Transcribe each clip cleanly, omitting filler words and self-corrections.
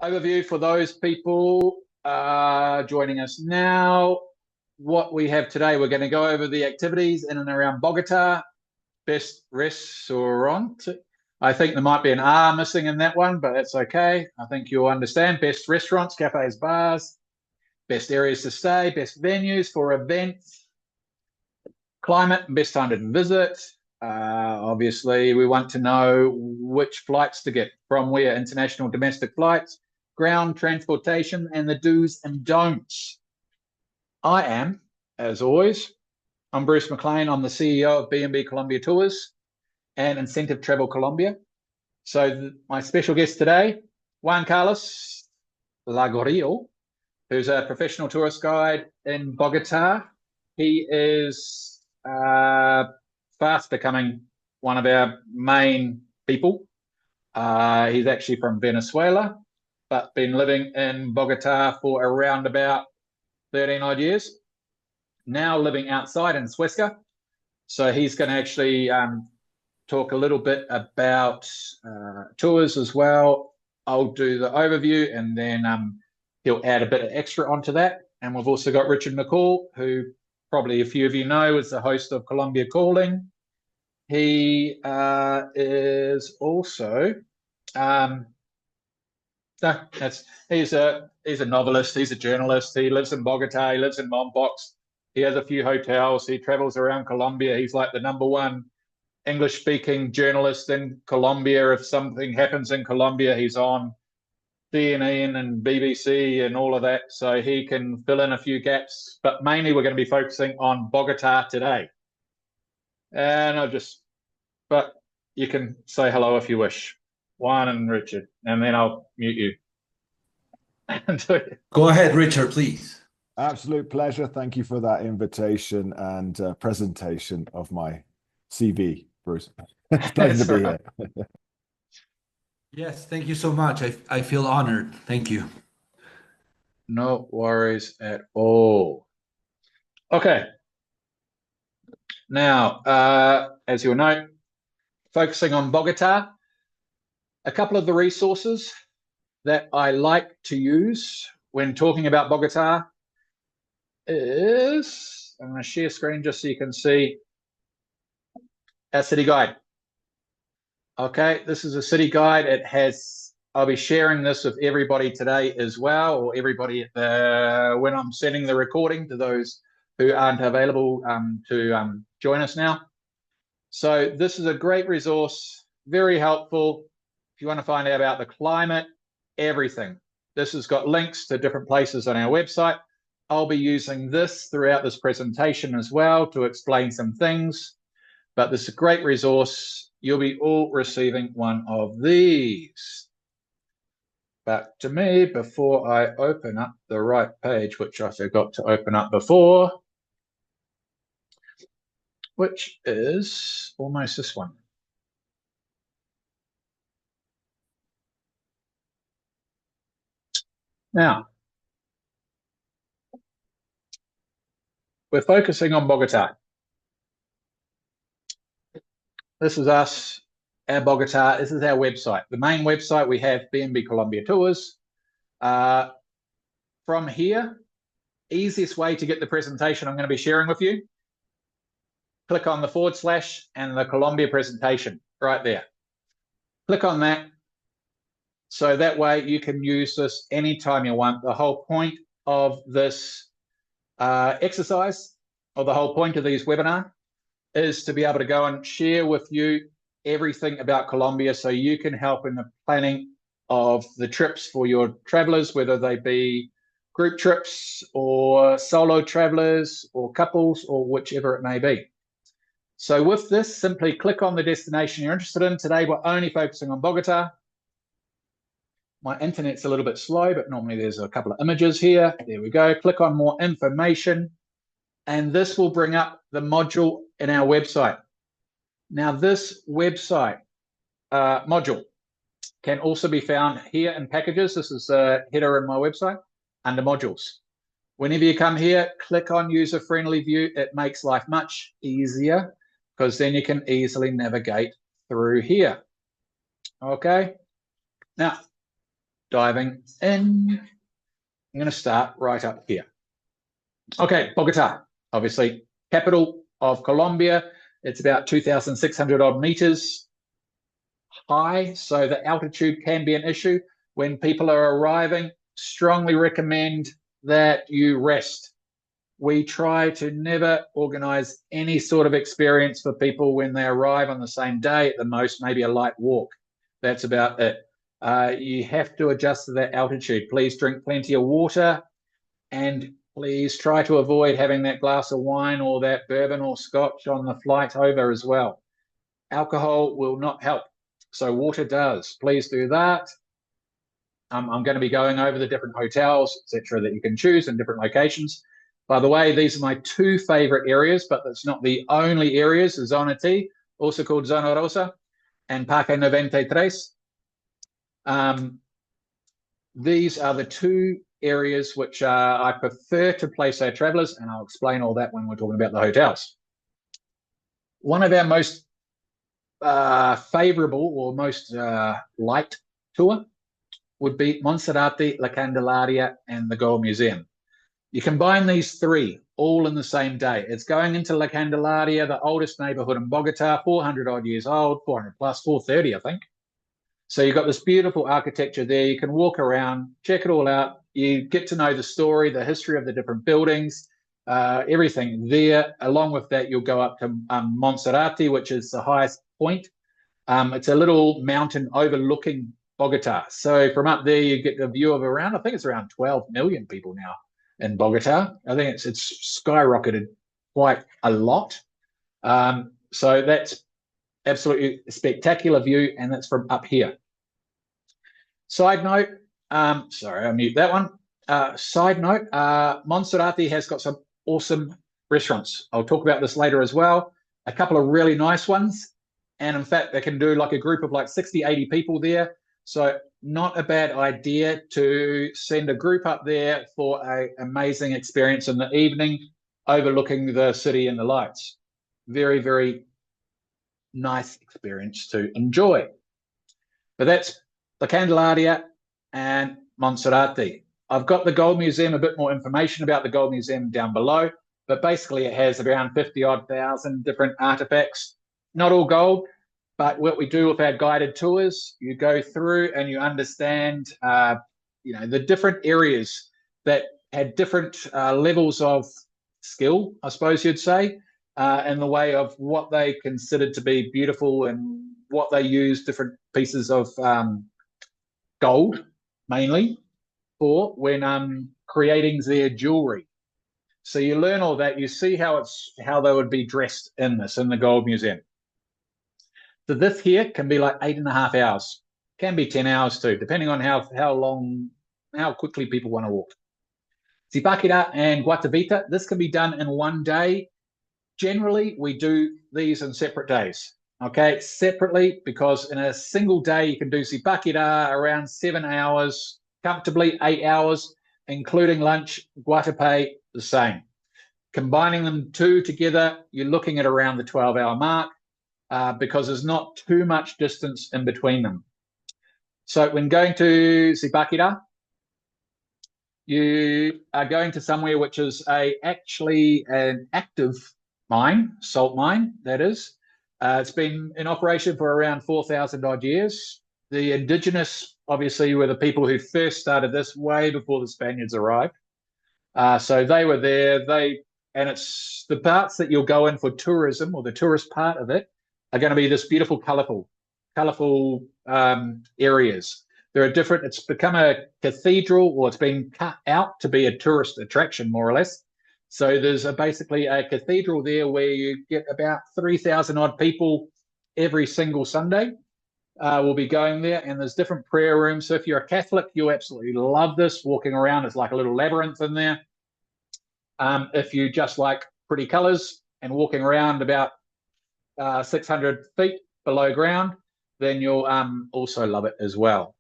overview for those people joining us now. What we have today, we're going to go over the activities in and around Bogotá. Best restaurant. I think there might be an R missing in that one, but that's okay. I think you'll understand. Best restaurants, cafes, bars, best areas to stay, best venues for events, climate, and best time to visit. Obviously, we want to know which flights to get from where, international, domestic flights, ground transportation, and the do's and don'ts. I am, as always, I'm Bruce McLean. I'm the CEO of B&B Colombia Tours and Incentive Travel Colombia. So my special guest today, 𝗕𝗏𝗂𝗰𝗵𝗿 𝗕𝗏𝗂𝗃, who's a professional tourist guide in Bogotá. He is fast becoming one of our main people. He's actually from Venezuela, but been living in Bogotá for around about 13 odd years. Now living outside in 𝗧𝗏𝗃. So he's going to actually talk a little bit about tours as well. I'll do the overview and then he'll add a bit of extra onto that. And we've also got Richard McCall, who probably a few of you know is the host of Colombia Calling. He is also he's a novelist, he's a journalist, he lives in Bogotá, he lives in Mombox, he has a few hotels, he travels around Colombia. He's like the #1 English-speaking journalist in Colombia. If something happens in Colombia, he's on CNN and BBC and all of that, so he can fill in a few gaps. But mainly we're going to be focusing on Bogotá today. And but you can say hello if you wish. Juan and Richard, and then I'll mute you. Go ahead, Richard, please. Absolute pleasure. Thank you for that invitation and presentation of my CV, Bruce. It's a pleasure to be here. Yes, thank you so much. I feel honored. Thank you. No worries at all. Okay. Now, as you'll know, focusing on Bogotá, a couple of the resources that I like to use when talking about Bogotá is, I'm going to share screen just so you can see our city guide. Okay, this is a city guide. It has, I'll be sharing this with everybody today as well, or everybody when I'm sending the recording to those who aren't available to join us now. So this is a great resource, very helpful. If you want to find out about the climate, everything. This has got links to different places on our website. I'll be using this throughout this presentation as well to explain some things, but this is a great resource. You'll be all receiving one of these. But to me, before I open up the right page, which I forgot to open up before, which is almost this one. Now, we're focusing on Bogotá. This is us, our Bogotá. This is our website. The main website we have, B&B Colombia Tours. From here, easiest way to get the presentation I'm going to be sharing with you, click on the / and the Colombia presentation right there. Click on that. So that way you can use this anytime you want. The whole point of this exercise, or the whole point of these webinars, is to be able to go and share with you everything about Colombia so you can help in the planning of the trips for your travelers, whether they be group trips or solo travelers or couples or whichever it may be. So with this, simply click on the destination you're interested in. Today, we're only focusing on Bogotá. My internet's a little bit slow, but normally there's a couple of images here. There we go. Click on more information, and this will bring up the module in our website. Now, this website module can also be found here in packages. This is a header in my website under modules. Whenever you come here, click on user-friendly view. It makes life much easier because then you can easily navigate through here. Okay. Now, diving in. I'm going to start right up here. Okay, Bogotá, obviously capital of Colombia. It's about 2,600 odd meters high, so the altitude can be an issue. When people are arriving, strongly recommend that you rest. We try to never organize any sort of experience for people when they arrive on the same day. At the most, maybe a light walk. That's about it. You have to adjust to that altitude. Please drink plenty of water, and please try to avoid having that glass of wine or that bourbon or scotch on the flight over as well. Alcohol will not help, so water does. Please do that. I'm going to be going over the different hotels, etc., that you can choose in different locations. By the way, these are my two favorite areas, but that's not the only areas. Zona T, also called Zona Rosa, and Parque 93. These are the two areas which I prefer to place our travelers, and I'll explain all that when we're talking about the hotels. One of our most favorable or most light tour would be Monserrate, La Candelaria, and the Gold Museum. You combine these three all in the same day. It's going into La Candelaria, the oldest neighborhood in Bogotá, 400 odd years old, 400 plus, 430, I think. So you've got this beautiful architecture there. You can walk around, check it all out. You get to know the story, the history of the different buildings, everything there. Along with that, you'll go up to Monserrate, which is the highest point. It's a little mountain overlooking Bogotá. So from up there, you get the view of around, I think it's around 12 million people now in Bogotá. I think it's skyrocketed quite a lot. So that's absolutely spectacular view, and that's from up here. Side note, sorry, I'll mute that one. Side note, Monserrate has got some awesome restaurants. I'll talk about this later as well. A couple of really nice ones. And in fact, they can do like a group of like 60, 80 people there. So not a bad idea to send a group up there for an amazing experience in the evening, overlooking the city and the lights. Very, very nice experience to enjoy. But that's La Candelaria and Monserrate. I've got the Gold Museum, a bit more information about the Gold Museum down below, but basically it has around 50,000 different artifacts, not all gold. But what we do with our guided tours, you go through and you understand, the different areas that had different levels of skill, I suppose you'd say, in the way of what they considered to be beautiful and what they used different pieces of gold, mainly, for when creating their jewelry. So you learn all that. You see how they would be dressed in the Gold Museum. So this here can be like 8.5 hours, can be 10 hours too, depending on how quickly people want to walk. 𝗕𝗵𝗄𝗃 and 𝗏𝗏𝗃𝗏, this can be done in one day. Generally, we do these in separate days, okay? Separately, because in a single day, you can do 𝗕𝗵𝗄𝗃 around 7 hours, comfortably 8 hours, including lunch. 𝗏𝗏𝗃𝗏, the same. Combining them two together, you're looking at around the 12-hour mark. Because there's not too much distance in between them. So when going to 𝗕𝗵𝗄𝗃, you are going to somewhere which is actually an active mine, salt mine, that is. It's been in operation for around 4,000 odd years. The indigenous, obviously, were the people who first started this way before the Spaniards arrived. So they were there. And it's the parts that you'll go in for tourism, or the tourist part of it, are going to be this beautiful, colorful areas. There are different, it's become a cathedral, or it's been cut out to be a tourist attraction, more or less. So there's basically a cathedral there where you get about 3,000 odd people every single Sunday. We'll be going there, and there's different prayer rooms. So if you're a Catholic, you'll absolutely love this. Walking around, it's like a little labyrinth in there. If you just like pretty colors and walking around about 600 feet below ground, then you'll also love it as well.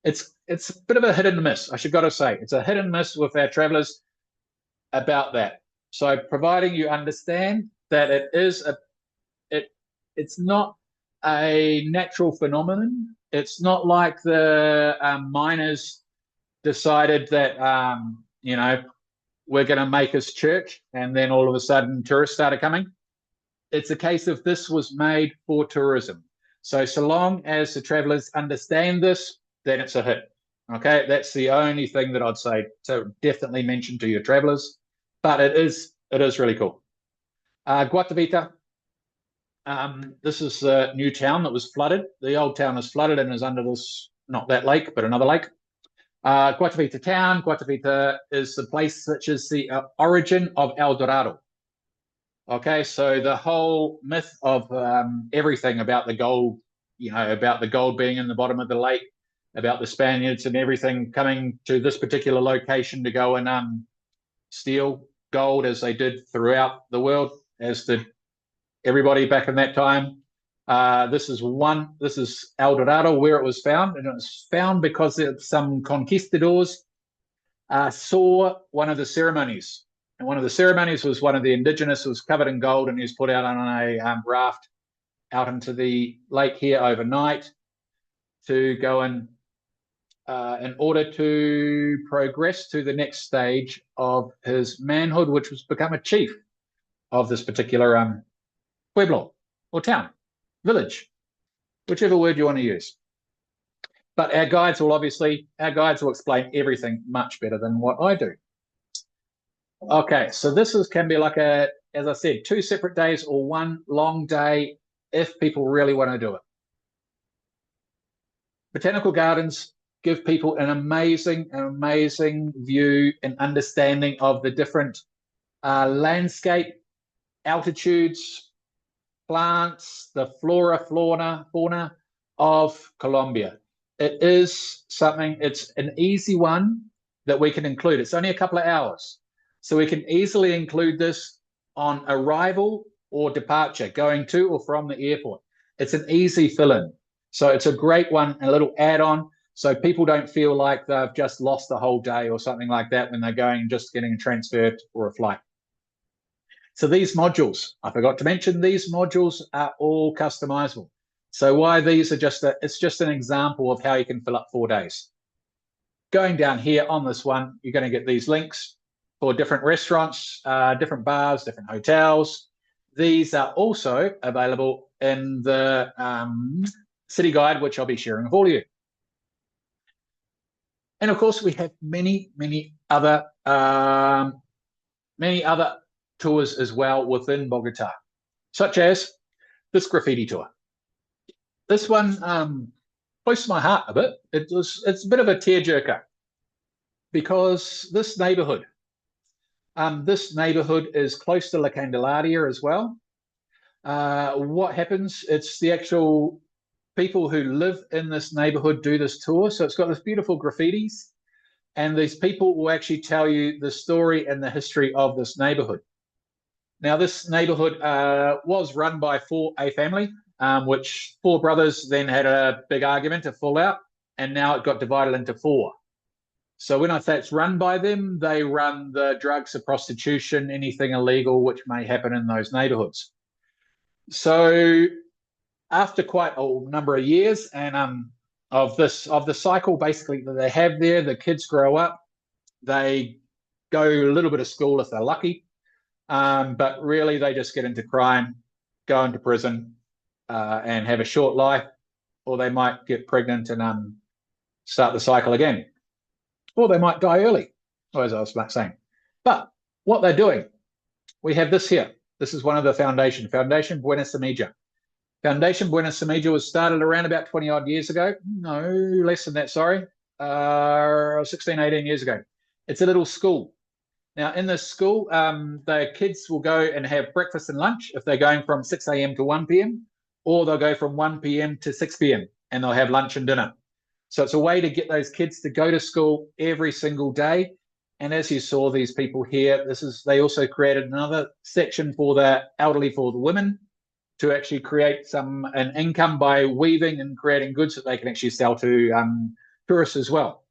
It's a bit of a hit and miss, I should gotta say. It's a hit and miss with our travelers about that. So providing you understand that it's not a natural phenomenon. It's not like the miners decided that, you know, we're going to make this church, and then all of a sudden tourists started coming. It's a case of this was made for tourism. So long as the travelers understand this, then it's a hit. Okay, that's the only thing that I'd say. So definitely mention to your travelers, but it is really cool. 𝗕𝗏𝗰𝗃. This is a new town that was flooded. The old town is flooded and is under this, not that lake, but another lake. 𝗕𝗏𝗃 town. 𝗕𝗏𝗃 is the place which is the origin of El Dorado. Okay, so the whole myth of everything about the gold, you know, about the gold being in the bottom of the lake, about the Spaniards and everything coming to this particular location to go and steal gold, as they did throughout the world, as did everybody back in that time. This is El Dorado, where it was found, and it was found because some conquistadors saw one of the ceremonies. And one of the ceremonies was one of the indigenous was covered in gold, and he was put out on a raft out into the lake here overnight to go and in order to progress to the next stage of his manhood, which was become a chief of this particular pueblo or town, village, whichever word you want to use. But our guides will explain everything much better than what I do. Okay, so this can be like as I said, 2 separate days or one long day if people really want to do it. Botanical gardens give people an amazing view and understanding of the different landscape, altitudes, plants, the flora, fauna of Colombia. It is something, it's an easy one that we can include. It's only a couple of hours. So we can easily include this on arrival or departure, going to or from the airport. It's an easy fill-in. So it's a great one, a little add-on, so people don't feel like they've just lost the whole day or something like that when they're going just getting transferred for a flight. So these modules, I forgot to mention, these modules are all customizable. So why these are it's just an example of how you can fill up 4 days. Going down here on this one, you're going to get these links for different restaurants, different bars, different hotels. These are also available in the city guide, which I'll be sharing with all of you. And of course, we have many other tours as well within Bogota, such as this graffiti tour. This one close to my heart a bit. It's a bit of a tearjerker because this neighborhood is close to La Candelaria as well. What happens? It's the actual people who live in this neighborhood do this tour. So it's got this beautiful graffitis, and these people will actually tell you the story and the history of this neighborhood. Now, this neighborhood was run by a family, which 4 brothers then had a big argument, a fallout, and now it got divided into 4. So when I say it's run by them, they run the drugs, the prostitution, anything illegal which may happen in those neighborhoods. So after quite a number of years and of the cycle basically that they have there, the kids grow up, they go a little bit of school if they're lucky, but really they just get into crime, go into prison, and have a short life, or they might get pregnant and start the cycle again, or they might die early, as I was saying. But what they're doing, we have this here. This is one of the Foundation Buena Semilla. Foundation Buena Semilla was started around about 20 odd years ago. No, less than that, sorry. 16, 18 years ago. It's a little school. Now, in this school, the kids will go and have breakfast and lunch if they're going from 6 a.m. to 1 p.m., or they'll go from 1 p.m. to 6 p.m. and they'll have lunch and dinner. So it's a way to get those kids to go to school every single day. And as you saw, these people here, they also created another section for the elderly, for the women, to actually create an income by weaving and creating goods that they can actually sell to tourists as well.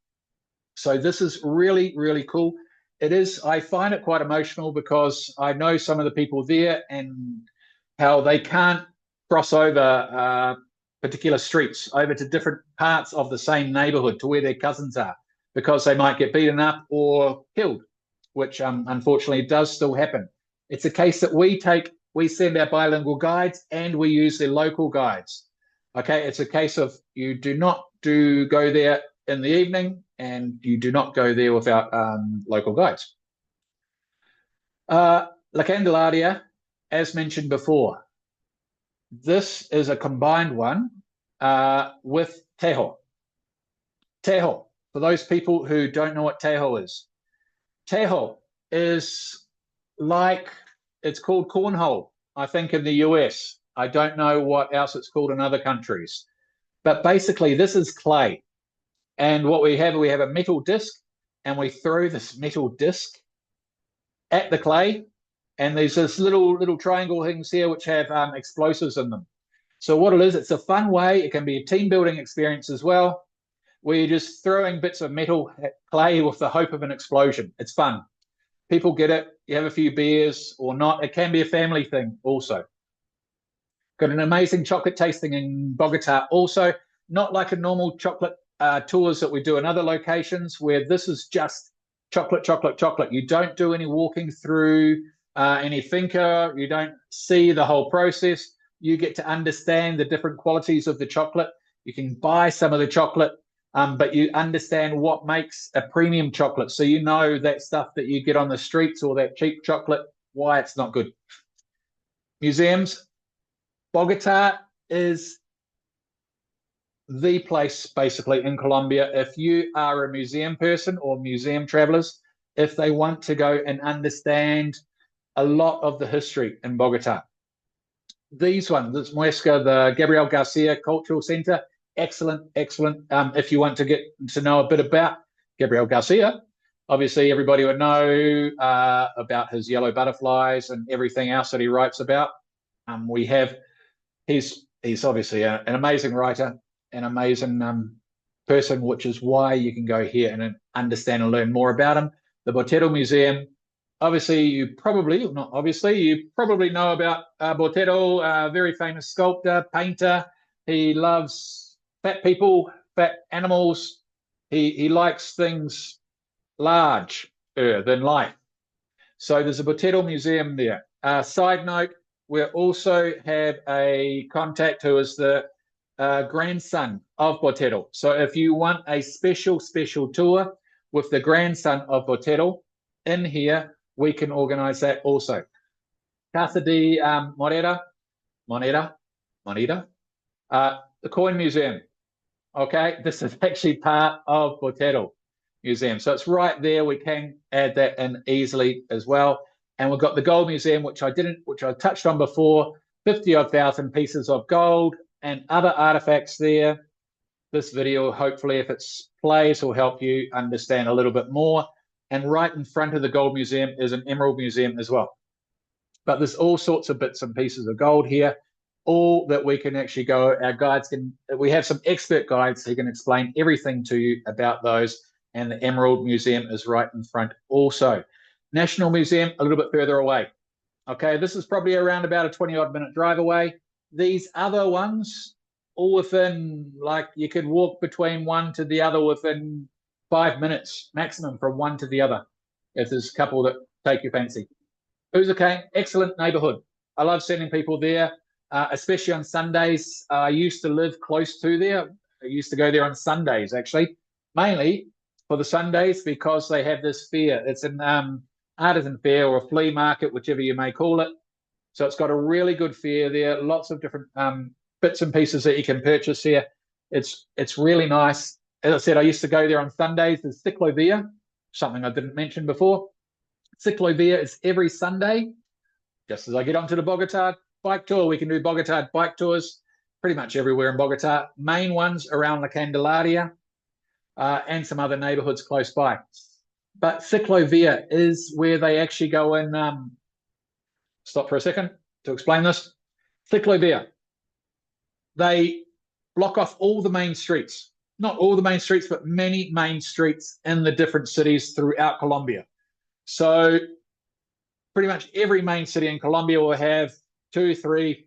So this is really, really cool. I find it quite emotional because I know some of the people there and how they can't cross over particular streets over to different parts of the same neighborhood to where their cousins are, because they might get beaten up or killed, which unfortunately does still happen. It's a case that we send our bilingual guides and we use their local guides. Okay, it's a case of you do not go there in the evening, and you do not go there without local guides. La Candelaria, as mentioned before, this is a combined one with 𝗕𝗏𝘀. 𝗕𝗏𝘀, for those people who don't know what 𝗕𝗏𝘀 is. 𝗕𝗏𝘀 is like, it's called cornhole, I think, in the US. I don't know what else it's called in other countries. But basically, this is clay. And what we have a metal disc, and we throw this metal disc at the clay. And there's this little triangle things here which have explosives in them. So what it is, it's a fun way. It can be a team building experience as well, where you're just throwing bits of metal at clay with the hope of an explosion. It's fun. People get it. You have a few beers or not. It can be a family thing also. Got an amazing chocolate tasting in Bogotá also. Not like a normal chocolate tours that we do in other locations, where this is just chocolate, chocolate, chocolate. You don't do any walking through any finca. You don't see the whole process. You get to understand the different qualities of the chocolate. You can buy some of the chocolate, but you understand what makes a premium chocolate. So you know that stuff that you get on the streets or that cheap chocolate, why it's not good. Museums. Bogotá is the place basically in Colombia if you are a museum person or museum travelers, if they want to go and understand a lot of the history in Bogotá. These ones, this Muesca, the 𝗕𝗏𝘂𝗂 Cultural Center, excellent. If you want to get to know a bit about 𝗕𝗏𝘂𝗂, obviously everybody would know about his yellow butterflies and everything else that he writes about. He's obviously an amazing writer, an amazing person, which is why you can go here and understand and learn more about him. The Botero Museum, obviously you probably know about Botero, a very famous sculptor, painter. He loves fat people, fat animals. He likes things larger than life. So there's a Botero Museum there. Side note, we also have a contact who is the grandson of Botero. So if you want a special tour with the grandson of Botero in here, we can organize that also. Casa de Moneda, the coin museum. Okay, this is actually part of Botero Museum. So it's right there. We can add that in easily as well. And we've got the gold museum, which I touched on before, 50,000 pieces of gold and other artifacts there. This video, hopefully, if it plays, will help you understand a little bit more. And right in front of the gold museum is an emerald museum as well. But there's all sorts of bits and pieces of gold here, all that we can actually go. Our guides we have some expert guides who can explain everything to you about those. And the Emerald Museum is right in front also. National Museum, a little bit further away. Okay, this is probably around about a 20-odd minute drive away. These other ones, all within, like, you could walk between one to the other within 5 minutes maximum from one to the other, if there's a couple that take your fancy. 𝗪𝗏𝘂𝗰𝗵, excellent neighborhood. I love sending people there, especially on Sundays. I used to live close to there. I used to go there on Sundays, actually, mainly for the Sundays, because they have this fair. It's an artisan fair or a flea market, whichever you may call it. So it's got a really good fair there, lots of different bits and pieces that you can purchase here. It's really nice. As I said, I used to go there on Sundays. There's 𝗕𝗏𝘂𝗰𝗵, something I didn't mention before. 𝗕𝗏𝘂𝗰𝗵 is every Sunday. Just as I get onto the Bogotá bike tour, we can do Bogotá bike tours pretty much everywhere in Bogotá. Main ones around La Candelaria and some other neighborhoods close by. But 𝗕𝗏𝘂𝗰𝗵 is where they actually go and stop for a second to explain this. 𝗕𝗏𝘂𝘰𝗵, they block off all the main streets. Not all the main streets, but many main streets in the different cities throughout Colombia. So pretty much every main city in Colombia will have 2, 3,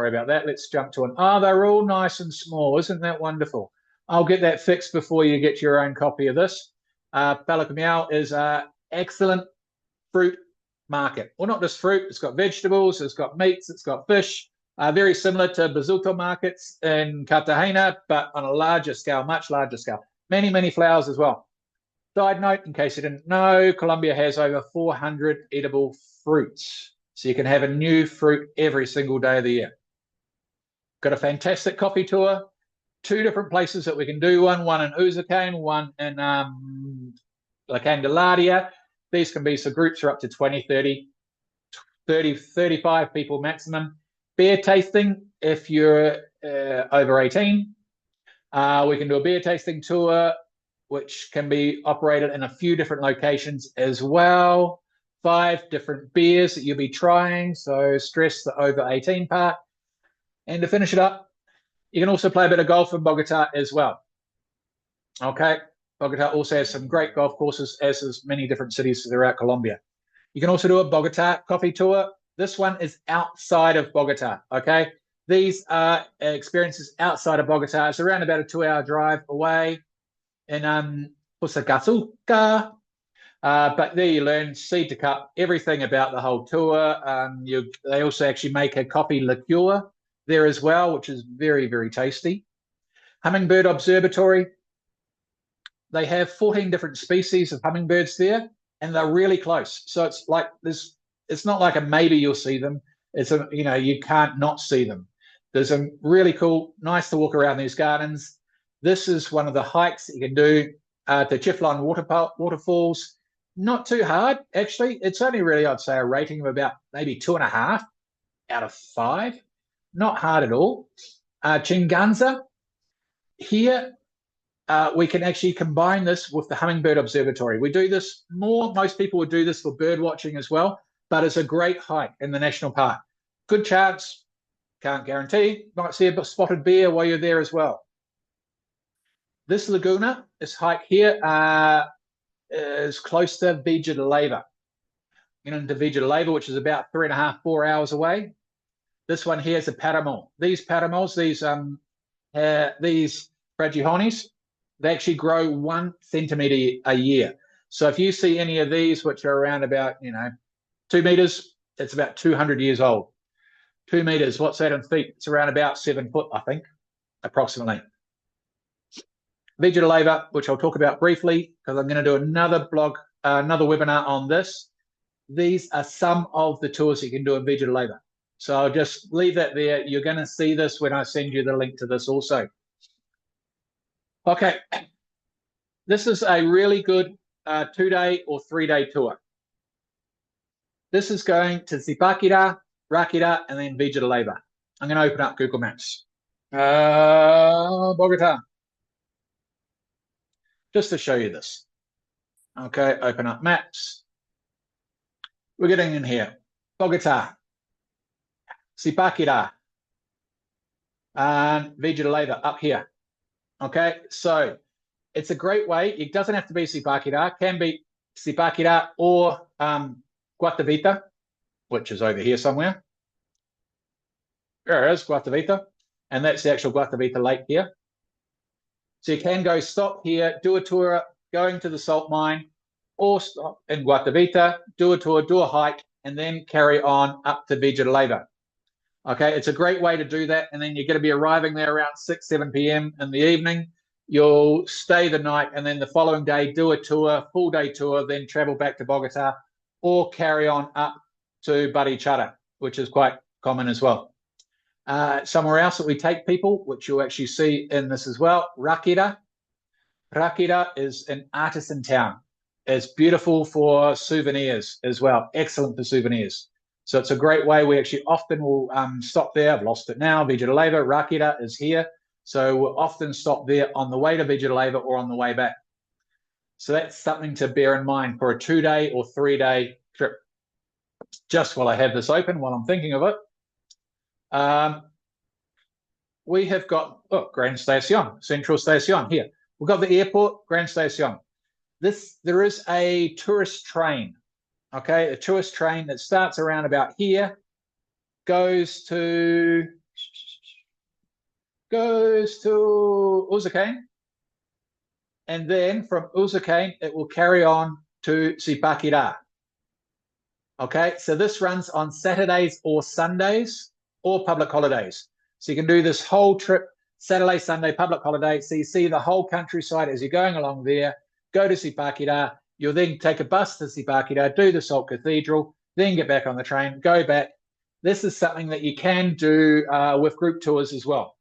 sorry about that. Let's jump to they're all nice and small. Isn't that wonderful? I'll get that fixed before you get your own copy of this. 𝗕𝗏𝗃𝗃 is an excellent fruit market. Well, not just fruit. It's got vegetables. It's got meats. It's got fish. Very similar to Basuto markets in Cartagena, but on a larger scale, much larger scale. Many, many flowers as well. Side note, in case you didn't know, Colombia has over 400 edible fruits. So you can have a new fruit every single day of the year. Got a fantastic coffee tour. 2 different places that we can do one in 𝗪𝗂𝗃, one in La Candelaria. These can be, so groups are up to 20, 30, 35 people maximum. Beer tasting, if you're over 18. We can do a beer tasting tour, which can be operated in a few different locations as well. 5 different beers that you'll be trying, so stress the over 18 part. And to finish it up, you can also play a bit of golf in Bogotá as well. Okay, Bogotá also has some great golf courses, as does many different cities throughout Colombia. You can also do a Bogotá coffee tour. This one is outside of Bogotá, okay? These are experiences outside of Bogotá. It's around about a 2-hour drive away in 𝗕𝗏𝗃𝗃. But there you learn seed to cup, everything about the whole tour. They also actually make a coffee liqueur there as well, which is very, very tasty. Hummingbird Observatory. They have 14 different species of hummingbirds there, and they're really close. So it's like this. It's not like a maybe you'll see them. It's a, you can't not see them. There's a really cool, nice to walk around these gardens. This is one of the hikes that you can do to 𝗕𝗏𝗰𝗵𝗿 waterfalls. Not too hard, actually. It's only really, I'd say, a rating of about maybe 2.5 out of 5. Not hard at all. Chinganza. Here, we can actually combine this with the Hummingbird Observatory. We do this more. Most people would do this for bird watching as well, but it's a great hike in the national park. Good chance. Can't guarantee. Might see a spotted bear while you're there as well. This Laguna, this hike here, is close to 𝗕𝗏𝗃𝗃 𝗃𝗏𝗃. Into 𝗕𝗏𝗃𝗃, which is about 3.5, 4 hours away. This one here is a 𝗵𝗏𝗄. These 𝗵𝗏𝗄s, these Fragijones, they actually grow 1 centimeter a year. So if you see any of these, which are around about 2 meters, it's about 200 years old. 2 meters, what's that in feet? It's around about 7 foot, I think, approximately. 𝗕𝗏𝗃𝗃, which I'll talk about briefly because I'm going to do another webinar on this. These are some of the tours you can do in 𝗕𝗏𝗃𝗃. So I'll just leave that there. You're going to see this when I send you the link to this also. Okay, this is a really good 2-day or 3-day tour. This is going to 𝗕𝗏𝗃𝗃, Ráquira, and then 𝗕𝗏𝗃𝗃. I'm going to open up Google Maps. Bogotá. Just to show you this. Okay, open up maps. We're getting in here. Bogotá, 𝗕𝗏𝗃𝗃, and 𝗕𝗏𝗃𝗃 up here. Okay, so it's a great way. It doesn't have to be 𝗕𝗏𝗃𝗃. Can be 𝗕𝗏𝗃𝗃 or 𝗕𝗏𝗃, which is over here somewhere. There it is, 𝗕𝗏𝗃, and that's the actual 𝗕𝗏𝗃 lake here. So you can go stop here, do a tour going to the salt mine, or stop in 𝗕𝗏𝗃, do a tour, do a hike, and then carry on up to 𝗕𝗏𝗃𝗃. Okay, it's a great way to do that, and then you're going to be arriving there around 6, 7 p.m. in the evening. You'll stay the night, and then the following day do a tour, full day tour, then travel back to Bogotá, or carry on up to 𝗵𝗏, which is quite common as well. Somewhere else that we take people, which you'll actually see in this as well, 𝗥𝗶𝗰. 𝗥𝗶𝗰 is an artisan town. It's beautiful for souvenirs as well. Excellent for souvenirs. So it's a great way. We actually often will stop there. I've lost it now. 𝗕𝗏𝗯𝗓. 𝗥𝗶𝗰 is here. So we'll often stop there on the way to 𝗕𝗏𝗯𝗓 or on the way back. So that's something to bear in mind for a 2-day or 3-day trip. Just while I have this open, while I'm thinking of it, we have got Grand Station, Central Station here. We've got the airport, Grand Station. There is a tourist train, okay, a tourist train that starts around about here, goes to 𝗪𝗡𝗂𝗃, and then from 𝗪𝗃 it will carry on to 𝗕𝗵𝗃𝗃. Okay, so this runs on Saturdays or Sundays or public holidays. So you can do this whole trip, Saturday, Sunday, public holiday. So you see the whole countryside as you're going along there, go to 𝗕𝗵𝗃𝗃. You'll then take a bus to 𝗕𝗵𝗃𝗃, do the Salt Cathedral, then get back on the train, go back. This is something that you can do with group tours as well.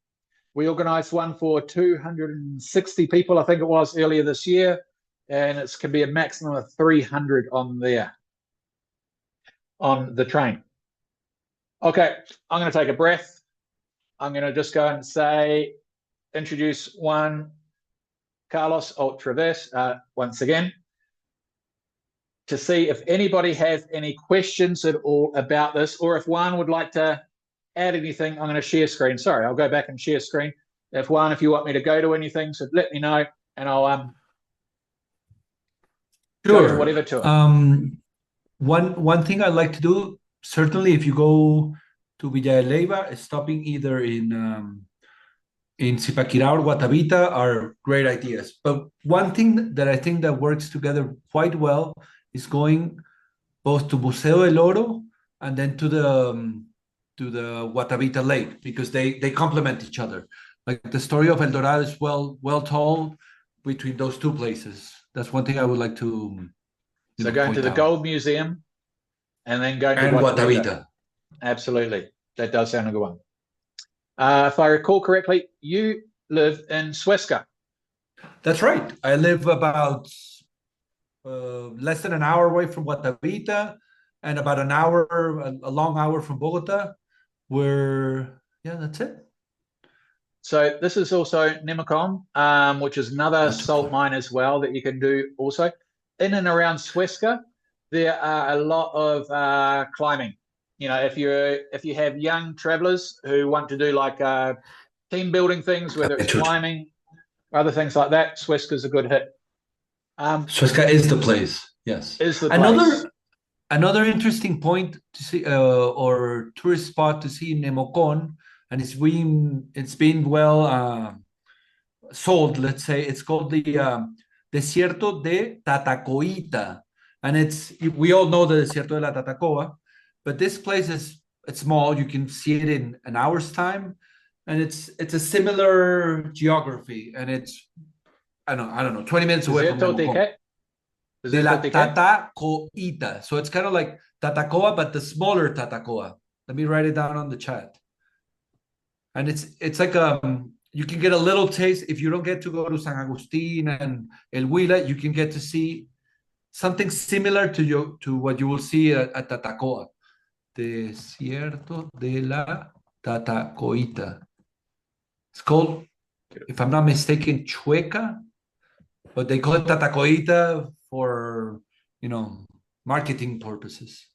We organised one for 260 people, I think it was, earlier this year, and it can be a maximum of 300 on there, on the train. Okay, I'm going to take a breath. I'm going to just go and say, introduce one, Carlos Ultraverse, once again, to see if anybody has any questions at all about this, or if Juan would like to add anything. I'm going to share screen. Sorry, I'll go back and share screen. If Juan, if you want me to go to anything, so let me know, and I'll go to whatever tour. One thing I'd like to do, certainly, if you go to Villa de Leyva, stopping either in Zipaquirá or Guatavita are great ideas. But one thing that I think that works together quite well is going both to Museo del Oro and then to the Guatavita Lake, because they complement each other. Like the story of 𝗿𝗏𝗏 is well told between those two places. That's one thing I would like to so going to the Gold Museum and then going to Guatavita. Absolutely. That does sound a good one. If I recall correctly, you live in 𝗲𝗏𝗃. That's right. I live about less than an hour away from Guatavita and about an hour, a long hour from Bogotá, where, yeah, that's it. So this is also 𝗕𝗏𝗃, which is another salt mine as well that you can do also. In and around 𝗲𝗏𝗃, there are a lot of climbing. You know, if you have young travelers who want to do like team building things, whether it's climbing or other things like that, 𝗲𝗏𝗃 is a good hit. 𝗲𝗏𝗃 is the place. Yes. Is the place. Another interesting point to see, or tourist spot to see in 𝗕𝗏𝗃, and it's been well sold. Let's say it's called the Desierto de Tatacoita, and we all know the Desierto de la Tatacoa, but this place it's small. You can see it in an hour's time, and it's a similar geography, and it's I don't know 20 minutes away from 𝗕𝗏𝗃. De la Tatacoita. So it's kind of like Tatacoa, but the smaller Tatacoa. Let me write it down on the chat. And it's like you can get a little taste. If you don't get to go to San Agustín and El Huila, you can get to see something similar to what you will see at Tatacoa. Desierto de la Tatacoita. It's called, if I'm not mistaken, Chueca, but they call it Tatacoita for, marketing purposes.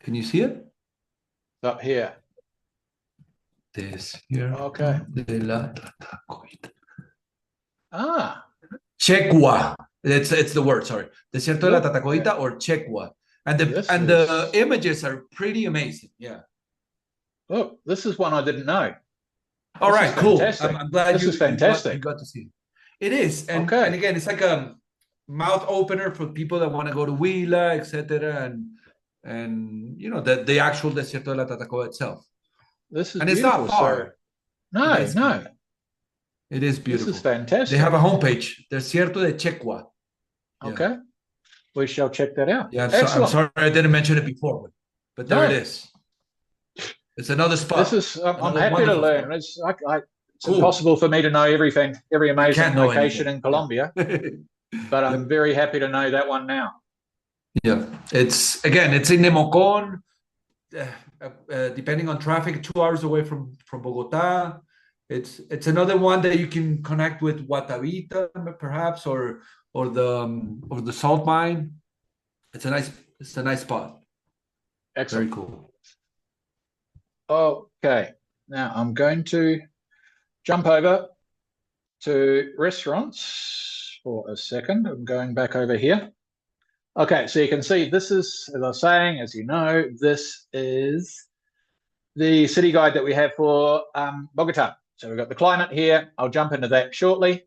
Can you see it? Up here. Desierto de la Tatacoita. 𝗃𝗏𝗃. It's the word, sorry. Desierto de la Tatacoita or 𝗃𝗏𝗃. And the images are pretty amazing. Yeah. Oh, this is one I didn't know. All right, cool. I'm glad this is fantastic. You got to see it. It is. And again, it's like a mouth opener for people that want to go to Huila, etc. And the actual Desierto de la Tatacoa itself. This is and it's not far. No. It is beautiful. This is fantastic. They have a homepage, Desierto de 𝗃𝗏𝗃. Okay. we shall check that out. Yeah, so I'm Excellent. sorry I didn't mention it before, but there it is. It's another spot. This is, I'm Another happy to wonderful learn. spot. It's Cool. impossible for me to know everything, every amazing can't know location anything. in Colombia, but I'm very happy to know that one now. Yeah, it's in 𝗕𝗏𝗂𝗰, depending on traffic, 2 hours away from Bogotá. It's another one that you can connect with 𝗏𝗏 perhaps, or the salt mine. It's a nice spot. Excellent. Very cool. Okay, now I'm going to jump over to restaurants for a second. I'm going back over here. Okay, so you can see this is, as I was saying, as you know, this is the city guide that we have for Bogotá. So we've got the climate here. I'll jump into that shortly.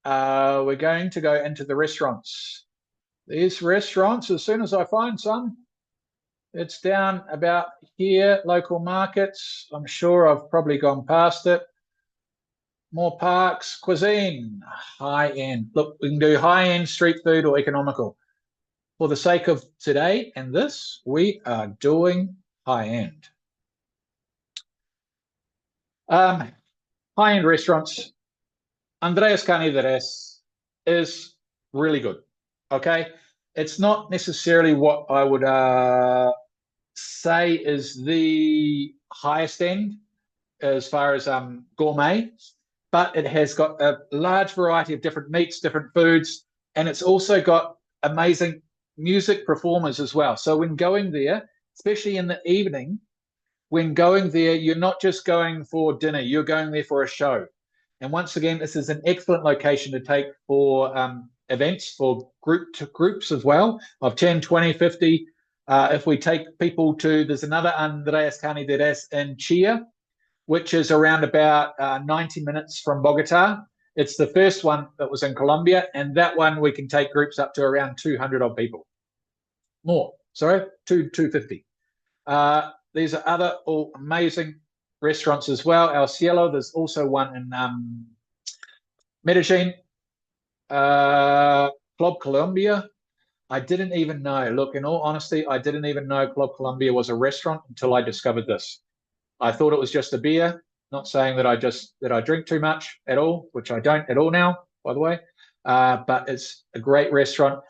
We're going to go into the restaurants. These restaurants, as soon as I find some, it's down about here, local markets. I'm sure I've probably gone past it. More parks, cuisine, high-end. Look, we can do high-end street food or economical. For the sake of today and this, we are doing high-end. High-end restaurants. 𝗕𝗏𝗃 𝗕𝗏𝗃 is really good, okay? It's not necessarily what I would say is the highest end as far as gourmet, but it has got a large variety of different meats, different foods, and it's also got amazing music performers as well. So when going there, especially in the evening, when going there, you're not just going for dinner, you're going there for a show. And once again, this is an excellent location to take for events, for groups as well, of 10, 20, 50. If we take people to, there's another 𝗕𝗏𝗃 𝗕𝗏𝗃 in 𝗕𝗃, which is around about 90 minutes from Bogotá. It's the first one that was in Colombia, and that one we can take groups up to around 200 odd people. More, sorry, 250. These are other amazing restaurants as well. 𝗪𝗔𝗔, there's also one in Medellin. Club Colombia, I didn't even know. Look, in all honesty, I didn't even know Club Colombia was a restaurant until I discovered this. I thought it was just a beer. Not saying that I drink too much at all, which I don't at all now, by the way. But it's a great restaurant.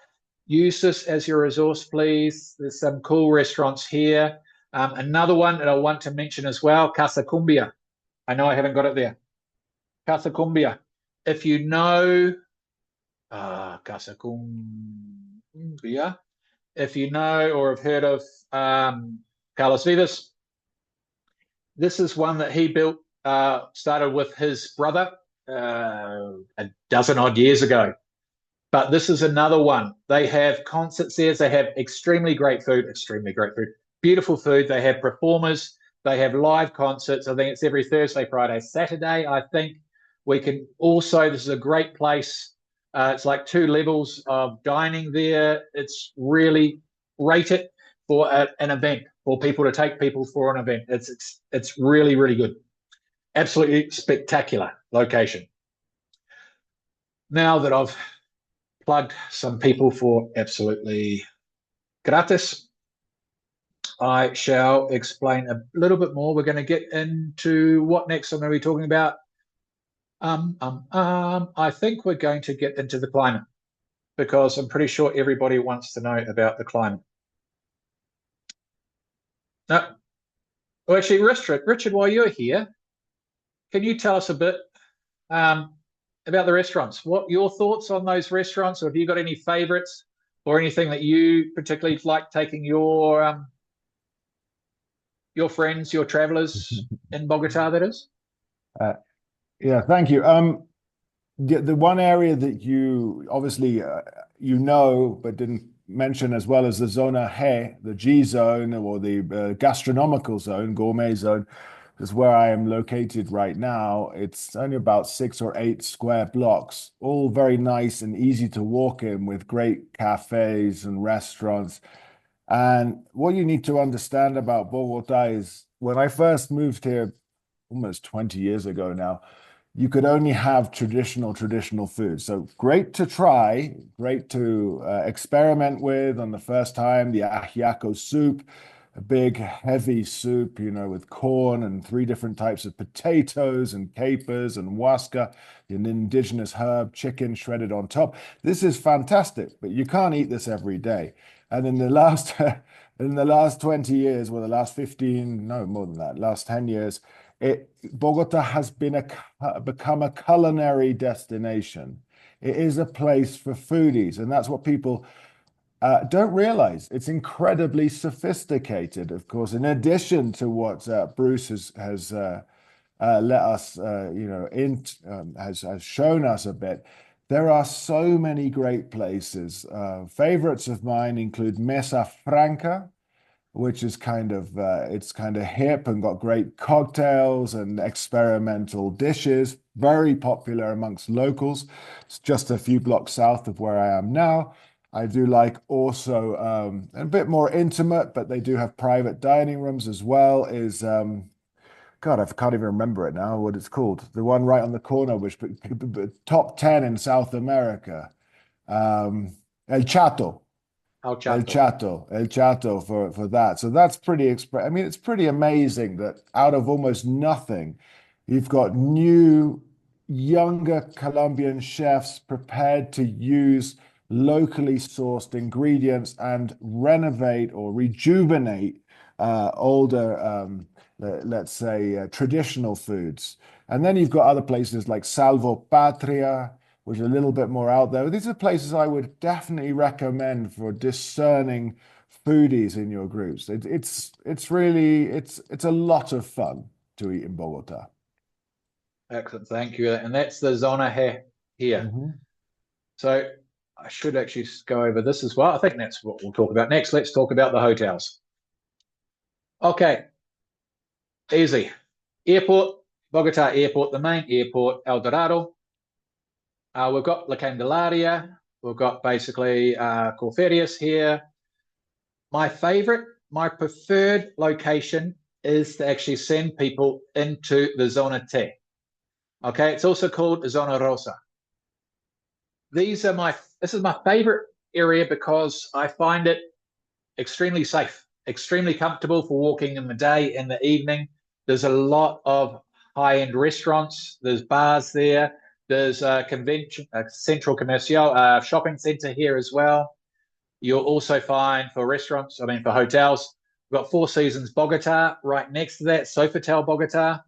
Use this as your resource, please. There's some cool restaurants here. Another one that I want to mention as well, 𝗕𝗏𝗃𝗰𝗵𝗿. I know I haven't got it there. 𝗕𝗏𝗃𝗰𝗵𝗿. If you know 𝗕𝗏𝗃𝗰𝗵𝗿, if you know or have heard of Carlos Vives, this is one that he built, started with his brother a dozen odd years ago. But this is another one. They have concerts there. They have extremely great food, beautiful food. They have performers. They have live concerts. I think it's every Thursday, Friday, Saturday. I think we can also, this is a great place. It's like 2 levels of dining there. It's really rated for an event, for people to take people for an event. It's really, really good. Absolutely spectacular location. Now that I've plugged some people for absolutely gratis, I shall explain a little bit more. We're going to get into what next I'm going to be talking about. I think we're going to get into the climate, because I'm pretty sure everybody wants to know about the climate. Now, well, actually, Richard, while you're here, can you tell us a bit about the restaurants? What your thoughts on those restaurants, or have you got any favorites or anything that you particularly like taking your friends, your travelers in Bogotá, that is? Yeah, thank you. The one area that you obviously you know but didn't mention as well as the Zona G, the G zone, or the gastronomical zone, gourmet zone, is where I am located right now. It's only about 6 or 8 square blocks, all very nice and easy to walk in, with great cafes and restaurants. And what you need to understand about Bogotá is, when I first moved here almost 20 years ago now, you could only have traditional food. So great to try, great to experiment with on the first time, the ajiaco soup, a big heavy soup, you know, with corn and 3 different types of potatoes and capers and huasca, an indigenous herb, chicken shredded on top. This is fantastic, but you can't eat this every day. And in the last in the last 20 years, well, the last 15, no, more than that, last 10 years, Bogota has become a culinary destination. It is a place for foodies, and that's what people don't realize. It's incredibly sophisticated, of course. In addition to what Bruce has let us, has shown us a bit, there are so many great places. Favorites of mine include Mesa Franca, which is it's kind of hip and got great cocktails and experimental dishes, very popular amongst locals. It's just a few blocks south of where I am now. I do like also a bit more intimate, but they do have private dining rooms as well, is God, I can't even remember it now, what it's called. The one right on the corner, which top 10 in South America. El Chato. El Chato for that. So that's pretty, I mean, it's pretty amazing that out of almost nothing, you've got new, younger Colombian chefs prepared to use locally sourced ingredients and renovate or rejuvenate older, let's say, traditional foods. And then you've got other places like Salvo Patria, which are a little bit more out there. These are places I would definitely recommend for discerning foodies in your groups. It's really a lot of fun to eat in Bogota. Excellent, thank you. And that's the Zona here. Mm-hmm. So I should actually go over this as well. I think that's what we'll talk about next. Let's talk about the hotels. Okay, easy. Airport, Bogota Airport, the main airport, El Dorado. We've got La Candelaria. We've got basically 𝗕𝗏𝗵𝗵 here. My preferred location is to actually send people into the Zona T. Okay, it's also called Zona Rosa. This is my favorite area because I find it extremely safe, extremely comfortable for walking in the day and the evening. There's a lot of high-end restaurants. There's bars there. There's a central commercial shopping center here as well. You'll also find for hotels, we've got Four Seasons Bogota right next to that. Sofitel Bogota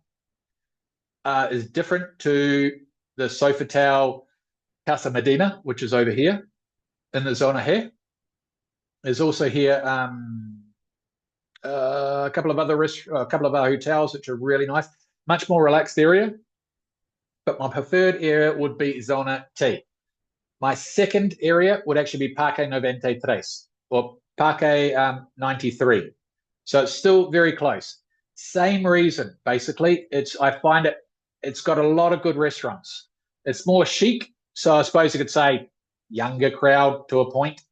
is different to the Sofitel Casa Medina, which is over here in the Zona here. There's also here a couple of other hotels which are really nice, much more relaxed area. But my preferred area would be Zona T. My second area would actually be Parque 93 or Parque 93. So it's still very close. Same reason, basically. I find it's got a lot of good restaurants. It's more chic, so I suppose you could say younger crowd to a point.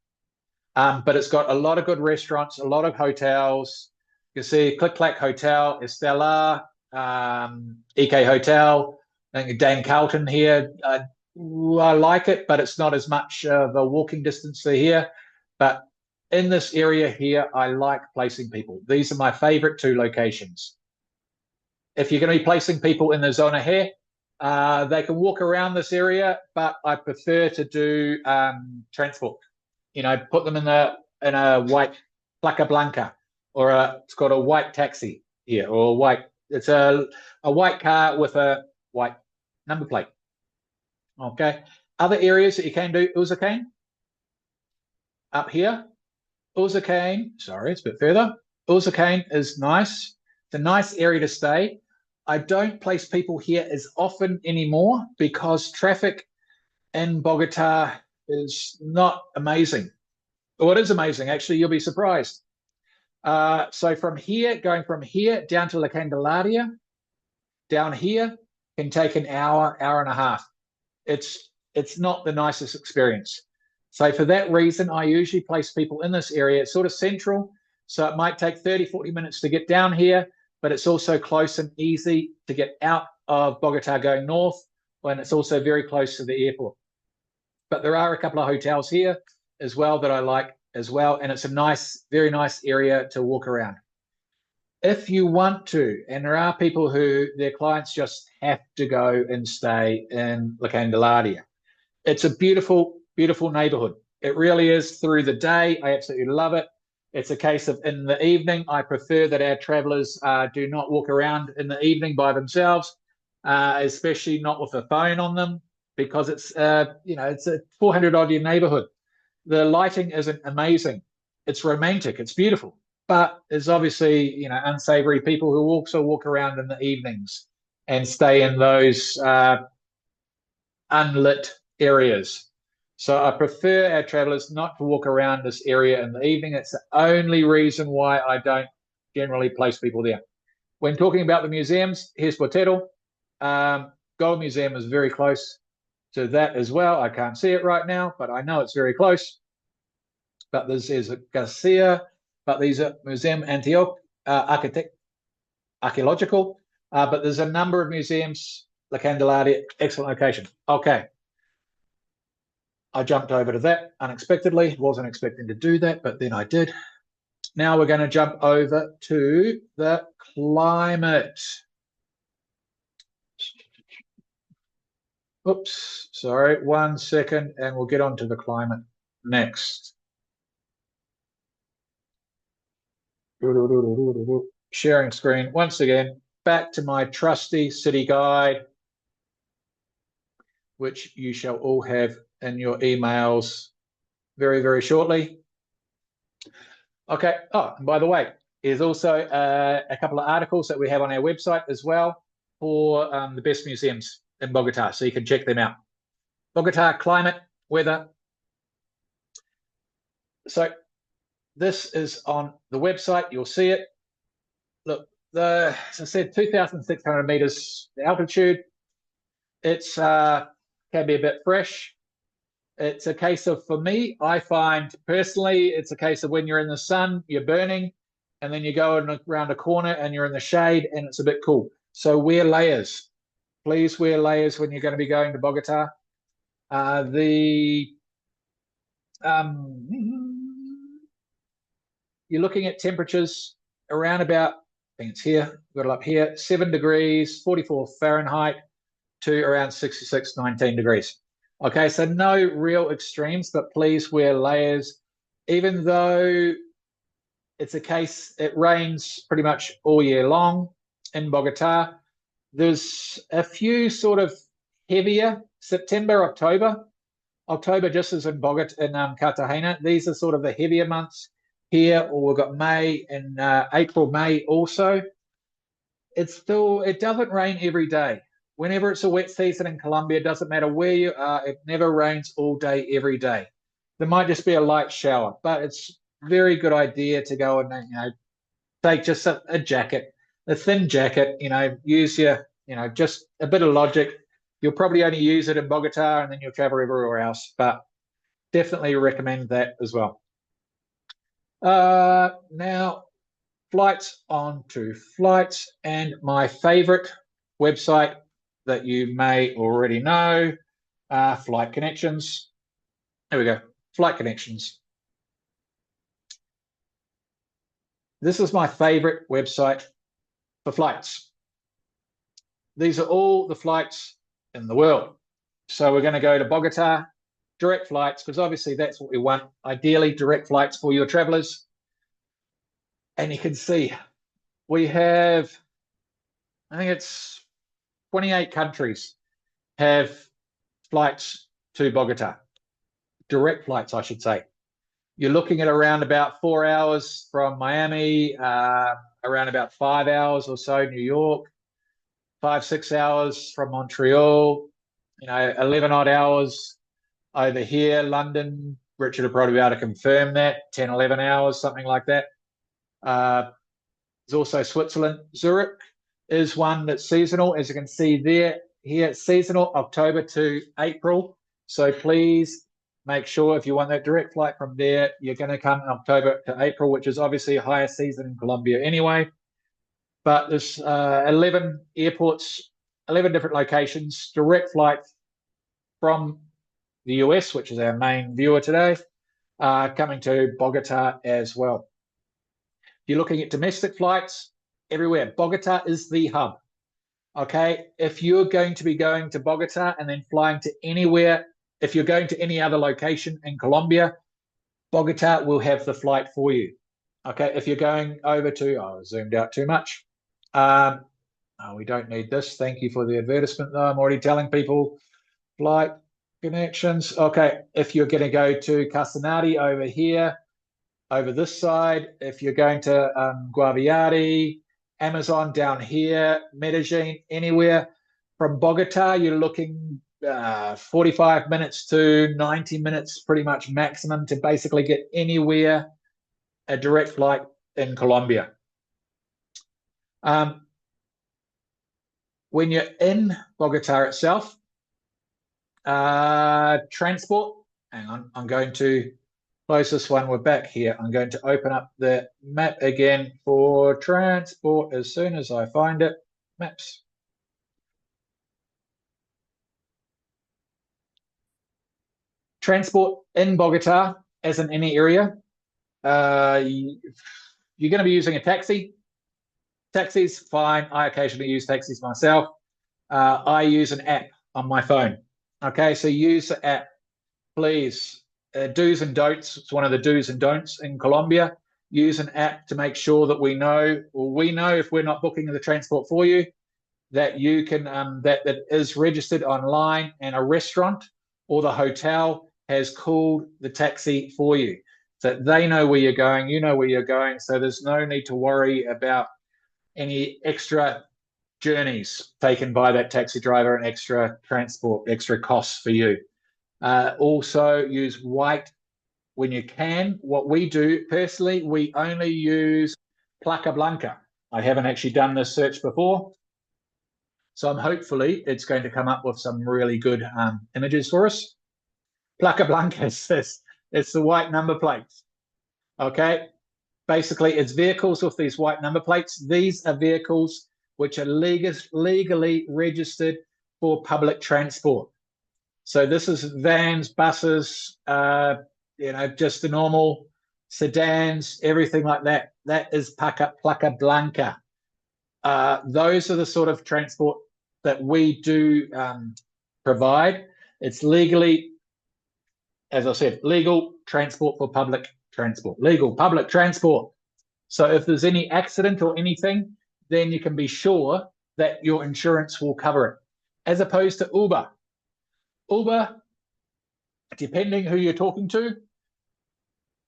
But it's got a lot of good restaurants, a lot of hotels. You can see Click Clack Hotel, Estela, EK Hotel. I think Dan Carlton here, I like it, but it's not as much of a walking distance to here. But in this area here, I like placing people. These are my favorite 2 locations. If you're going to be placing people in the Zona here, they can walk around this area, but I prefer to do transport. You know, put them in a white placa blanca, or it's got a white taxi here, or it's a white car with a white number plate. Okay. Other areas that you can do, 𝗪𝗓𝗓. Up here, 𝗪𝗓𝗓, sorry, it's a bit further. 𝗪𝗓𝗓 is nice. It's a nice area to stay. I don't place people here as often anymore because traffic in Bogota is not amazing. Well, it is amazing, actually. You'll be surprised. So going from here down to La Candelaria, down here, can take an hour, hour and a half. It's not the nicest experience. So for that reason, I usually place people in this area. It's sort of central, so it might take 30, 40 minutes to get down here, but it's also close and easy to get out of Bogotá going north, and it's also very close to the airport. But there are a couple of hotels here as well that I like as well, and it's a nice, very nice area to walk around. If you want to, and there are people who their clients just have to go and stay in La Candelaria. It's a beautiful, beautiful neighborhood. It really is through the day. I absolutely love it. It's a case of in the evening, I prefer that our travelers do not walk around in the evening by themselves, especially not with a phone on them, because it's, it's a 400-odd year neighborhood. The lighting isn't amazing. It's romantic. It's beautiful. But there's obviously, unsavory people who also walk around in the evenings and stay in those unlit areas. So I prefer our travelers not to walk around this area in the evening. It's the only reason why I don't generally place people there. When talking about the museums, here's 𝗵𝗵. Gold Museum is very close to that as well. I can't see it right now, but I know it's very close. But this is Garcia, but these are Museum Antioch, archaeological. But there's a number of museums. La Candelaria, excellent location. Okay. I jumped over to that unexpectedly. Wasn't expecting to do that, but then I did. Now we're going to jump over to the climate. Oops, sorry, 1 second, and we'll get on to the climate next. Sharing screen once again. Back to my trusty city guide, which you shall all have in your emails very, very shortly. Okay. Oh, and by the way, there's also a couple of articles that we have on our website as well for the best museums in Bogotá, so you can check them out. Bogotá climate, weather. So this is on the website. You'll see it. Look, as I said, 2,600 meters altitude. It's can be a bit fresh. It's a case of, for me, I find personally, it's a case of when you're in the sun, you're burning, and then you go around a corner and you're in the shade and it's a bit cool. So wear layers. Please wear layers when you're going to be going to Bogotá. You're looking at temperatures around about, I think it's here, got it up here, 7 degrees, 44 Fahrenheit to around 66, 19 degrees. Okay, so no real extremes, but please wear layers. Even though it's a case, it rains pretty much all year long in Bogotá. There's a few sort of heavier, September, October. October just as in Bogotá, in Cartagena. These are sort of the heavier months here, or we've got May and April, May also. It doesn't rain every day. Whenever it's a wet season in Colombia, it doesn't matter where you are, it never rains all day, every day. There might just be a light shower, but it's a very good idea to go and, take just a jacket, a thin jacket, use your, just a bit of logic. You'll probably only use it in Bogotá and then you'll travel everywhere else, but definitely recommend that as well. Now, flights on to flights, and my favorite website that you may already know, Flight Connections. There we go, Flight Connections. This is my favorite website for flights. These are all the flights in the world. So we're going to go to Bogotá, direct flights, because obviously that's what we want. Ideally, direct flights for your travelers. And you can see we have, I think it's 28 countries have flights to Bogotá. Direct flights, I should say. You're looking at around about 4 hours from Miami, around about 5 hours or so, New York, 5, 6 hours from Montreal, 11 odd hours over here, London. Richard will probably be able to confirm that, 10, 11 hours, something like that. There's also Switzerland. Zurich is one that's seasonal. As you can see there, here it's seasonal, October to April. So please make sure if you want that direct flight from there, you're going to come in October to April, which is obviously a higher season in Colombia anyway. But there's 11 airports 11 different locations, direct flights from the US, which is our main viewer today, coming to Bogotá as well. If you're looking at domestic flights, everywhere, Bogotá is the hub. Okay, if you're going to be going to Bogotá and then flying to anywhere, if you're going to any other location in Colombia, Bogotá will have the flight for you. Okay, if you're going over to, I zoomed out too much. We don't need this. Thank you for the advertisement, though. I'm already telling people flight connections. Okay, if you're going to go to Casanare over here, over this side, if you're going to 𝗕𝗏𝗰𝗵, Amazon down here, Medellin, anywhere from Bogotá, you're looking 45 minutes to 90 minutes, pretty much maximum, to basically get anywhere a direct flight in Colombia. When you're in Bogotá itself, transport, hang on, I'm going to close this one. We're back here. I'm going to open up the map again for transport as soon as I find it. Maps. Transport in Bogotá, as in any area, you're going to be using a taxi. Taxis, fine. I occasionally use taxis myself. I use an app on my phone. Okay, so use the app, please. Do's and don'ts. It's one of the do's and don'ts in Colombia. Use an app to make sure that we know if we're not booking the transport for you, that you can that is registered online, and a restaurant or the hotel has called the taxi for you, so they know where you're going, you know where you're going, so there's no need to worry about any extra journeys taken by that taxi driver and extra transport, extra costs for you. Also use white when you can. What we do personally, we only use 𝗕𝗏𝗰𝗵𝗿. I haven't actually done this search before, so hopefully it's going to come up with some really good images for us. 𝗕𝗏𝗰𝗵𝗿 is it's the white number plates. Okay, basically it's vehicles with these white number plates. These are vehicles which are legally registered for public transport. So this is vans, buses, just the normal sedans, everything like that. That is 𝗕𝗏𝗰𝗵𝗿. Those are the sort of transport that we do provide. It's legally, as I said, legal transport for public transport, legal public transport. So if there's any accident or anything, then you can be sure that your insurance will cover it, as opposed to Uber. Uber, depending who you're talking to,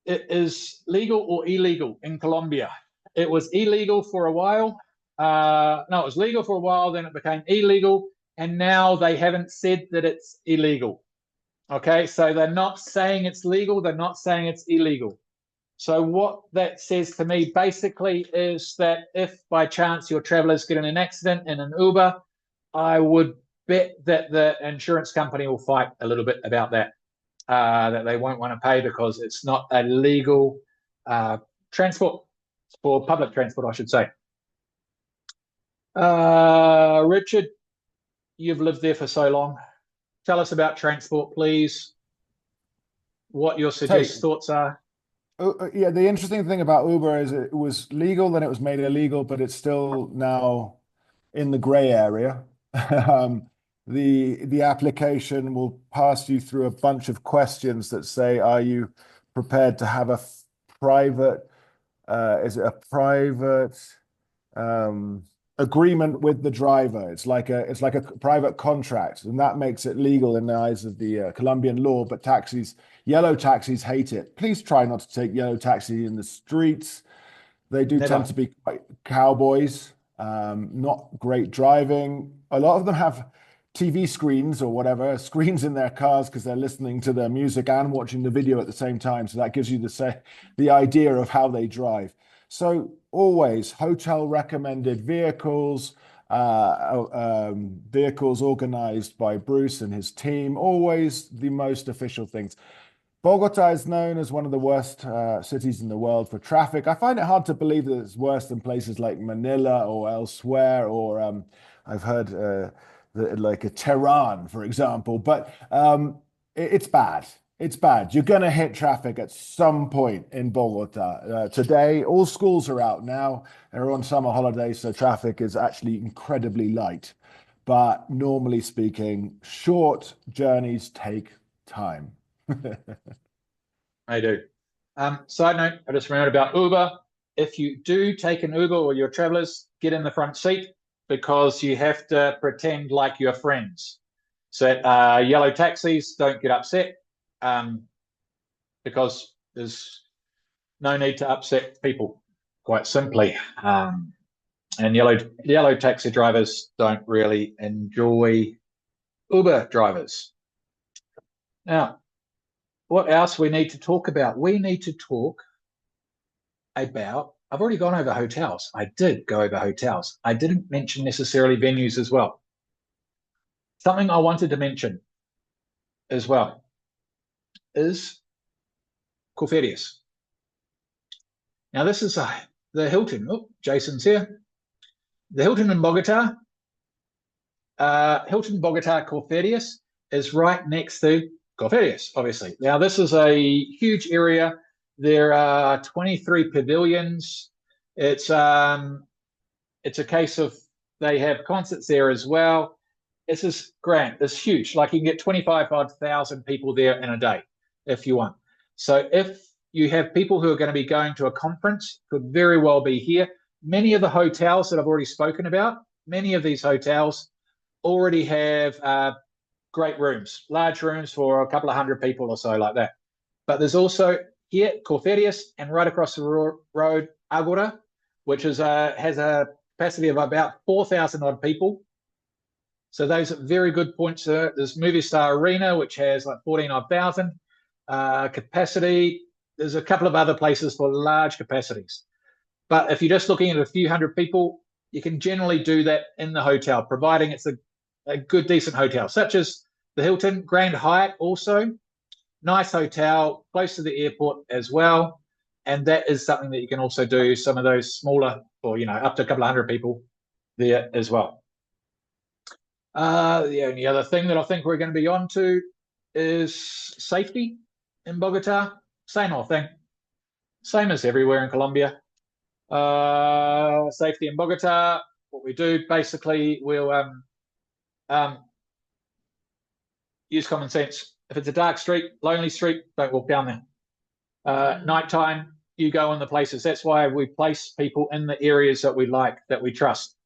it is legal or illegal in Colombia. It was illegal for a while. No, it was legal for a while, then it became illegal, and now they haven't said that it's illegal. Okay, so they're not saying it's legal, they're not saying it's illegal. So what that says to me basically is that if by chance your travelers get in an accident in an Uber, I would bet that the insurance company will fight a little bit about that, that they won't want to pay because it's not a legal transport, for public transport, I should say. Richard, you've lived there for so long. Tell us about transport, please. What your thoughts are. Yeah, the interesting thing about Uber is it was legal, then it was made illegal, but it's still now in the gray area. The application will pass you through a bunch of questions that say, are you prepared to have a private, is it a private agreement with the driver? It's like a private contract, and that makes it legal in the eyes of the Colombian law. But yellow taxis hate it. Please try not to take yellow taxi in the streets. They do tend to be quite cowboys, not great driving. A lot of them have TV screens or whatever, screens in their cars because they're listening to their music and watching the video at the same time. So that gives you the idea of how they drive. So always hotel recommended vehicles, vehicles organized by Bruce and his team, always the most official things. Bogotá is known as one of the worst cities in the world for traffic. I find it hard to believe that it's worse than places like Manila or elsewhere, I've heard like a Tehran, for example, but it's bad. It's bad. You're going to hit traffic at some point in Bogota. Today, all schools are out now. They're on summer holidays, so traffic is actually incredibly light. But normally speaking, short journeys take time. I do. Side note, I just remembered about Uber. If you do take an Uber or you're travelers, get in the front seat because you have to pretend like you're friends. So yellow taxis, don't get upset. Because there's no need to upset people, quite simply. And yellow taxi drivers don't really enjoy Uber drivers. Now, what else we need to talk about? We need to talk about, I've already gone over hotels. I did go over hotels. I didn't mention necessarily venues as well. Something I wanted to mention as well is 𝗕𝗏𝗵𝗵𝗂𝗏. Now this is the Hilton. Oh, Jason's here. The Hilton in Bogotá. Hilton Bogotá 𝗕𝗏𝗵𝗵𝗂𝗏 is right next to 𝗕𝗏𝗵𝗵𝗂𝗏, obviously. Now this is a huge area. There are 23 pavilions. It's a case of they have concerts there as well. This is grand. It's huge. Like you can get 25,000 people there in a day if you want. So if you have people who are going to be going to a conference, could very well be here. Many of the hotels that I've already spoken about, many of these hotels already have great rooms, large rooms for a couple of hundred people or so like that. But there's also here 𝗕𝗏𝗵𝗵𝗂𝗏 and right across the road, 𝗕𝗵𝗄𝗏, which is has a capacity of about 4,000 odd people. So those are very good points. There's Movie Star Arena, which has like 14,000 odd capacity. There's a couple of other places for large capacities. But if you're just looking at a few hundred people, you can generally do that in the hotel, providing it's a good, decent hotel, such as the Hilton, Grand Hyatt also. Nice hotel, close to the airport as well. And that is something that you can also do, some of those smaller, or, you know, up to a couple of hundred people there as well. The only other thing that I think we're going to be on to is safety in Bogotá. Same old thing. Same as everywhere in Colombia. Safety in Bogotá, what we do, basically, we'll use common sense. If it's a dark street, lonely street, don't walk down there. Nighttime, you go in the places. That's why we place people in the areas that we like, that we trust.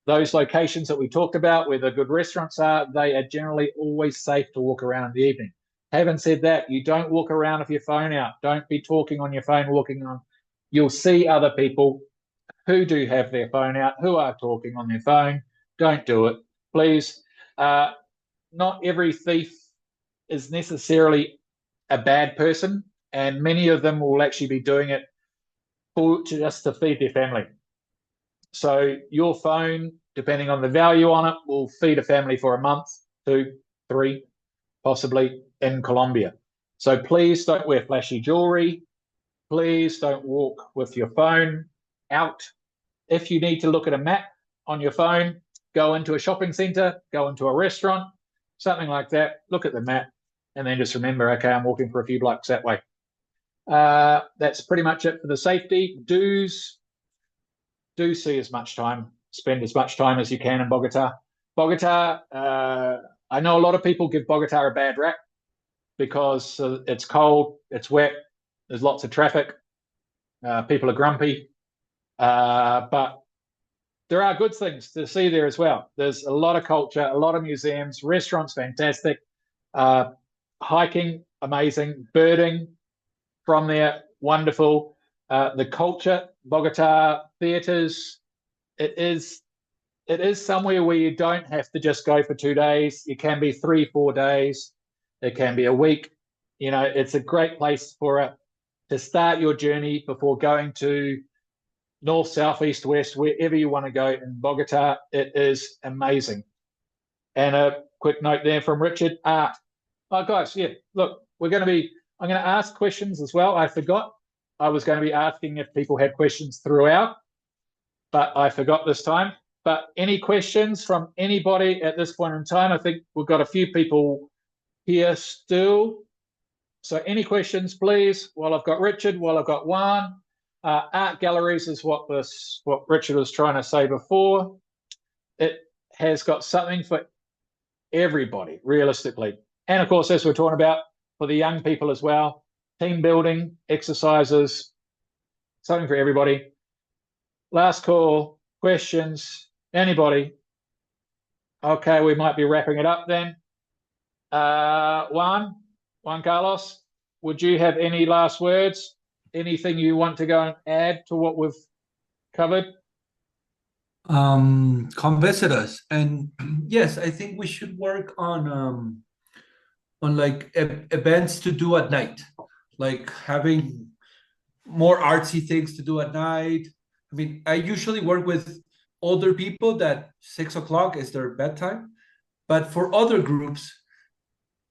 Those locations that we talked about, where the good restaurants are, they are generally always safe to walk around in the evening. Having said that, you don't walk around with your phone out. Don't be talking on your phone, walking on. You'll see other people who do have their phone out, who are talking on their phone. Don't do it, please. Not every thief is necessarily a bad person, and many of them will actually be doing it just to feed their family. So your phone, depending on the value on it, will feed a family for a month, 2, 3, possibly in Colombia. So please don't wear flashy jewelry. Please don't walk with your phone out. If you need to look at a map on your phone, go into a shopping center, go into a restaurant, something like that, look at the map, and then just remember, okay, I'm walking for a few blocks that way. That's pretty much it for the safety. Do see as much time, spend as much time as you can in Bogotá. Bogotá, I know a lot of people give Bogotá a bad rap because it's cold, it's wet, there's lots of traffic, people are grumpy, but there are good things to see there as well. There's a lot of culture, a lot of museums, restaurants, fantastic, hiking, amazing, birding from there, wonderful. The culture, Bogotá theaters, it is somewhere where you don't have to just go for 2 days. It can be 3, 4 days. It can be a week. You know, it's a great place to start your journey before going to north, south, east, west, wherever you want to go in Bogotá. It is amazing. And a quick note there from Richard. Oh, guys, yeah, look, I'm going to ask questions as well. I forgot. I was going to be asking if people had questions throughout, but I forgot this time. But any questions from anybody at this point in time? I think we've got a few people here still. So any questions, please? While I've got Richard, while I've got Juan. Art galleries is what Richard was trying to say before. It has got something for everybody, realistically. And of course, as we're talking about, for the young people as well, team building, exercises, something for everybody. Last call, questions, anybody? Okay, we might be wrapping it up then. Juan Carlos, would you have any last words? Anything you want to go and add to what we've covered? Come visit us. And yes, I think we should work on like events to do at night, like having more artsy things to do at night. I mean, I usually work with older people that 6 o'clock is their bedtime, but for other groups,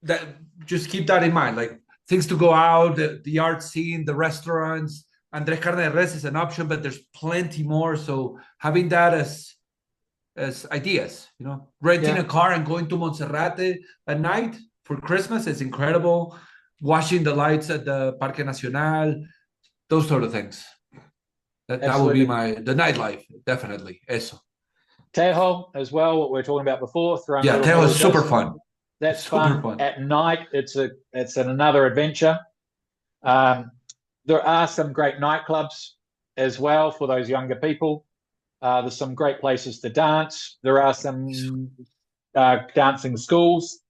that just keep that in mind, like things to go out, the art scene, the restaurants. Andrés Carne de Res is an option, but there's plenty more. So having that as ideas, you know, renting a car and going to Monserrate at night for Christmas is incredible. Watching the lights at the Parque Nacional, those sort of things. That would be the nightlife, definitely. Eso. 𝗕𝗏 as well, what we were talking about before. Yeah, 𝗕𝗏 is super fun. That's fun. At night, it's another adventure. There are some great nightclubs as well for those younger people. There's some great places to dance. There are some dancing schools.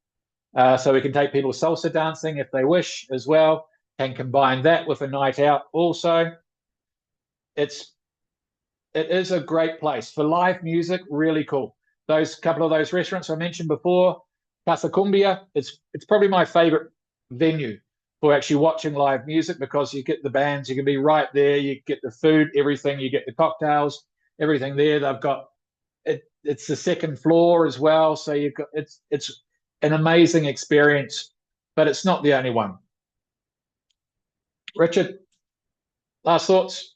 So we can take people salsa dancing if they wish as well, and combine that with a night out also. It is a great place for live music, really cool. Those couple of those restaurants I mentioned before, 𝗕𝗏𝗰𝗵𝗿, it's probably my favorite venue for actually watching live music, because you get the bands, you can be right there, you get the food, everything, you get the cocktails, everything there. They've got it's the second floor as well, so you've got it's an amazing experience, but it's not the only one. Richard, last thoughts?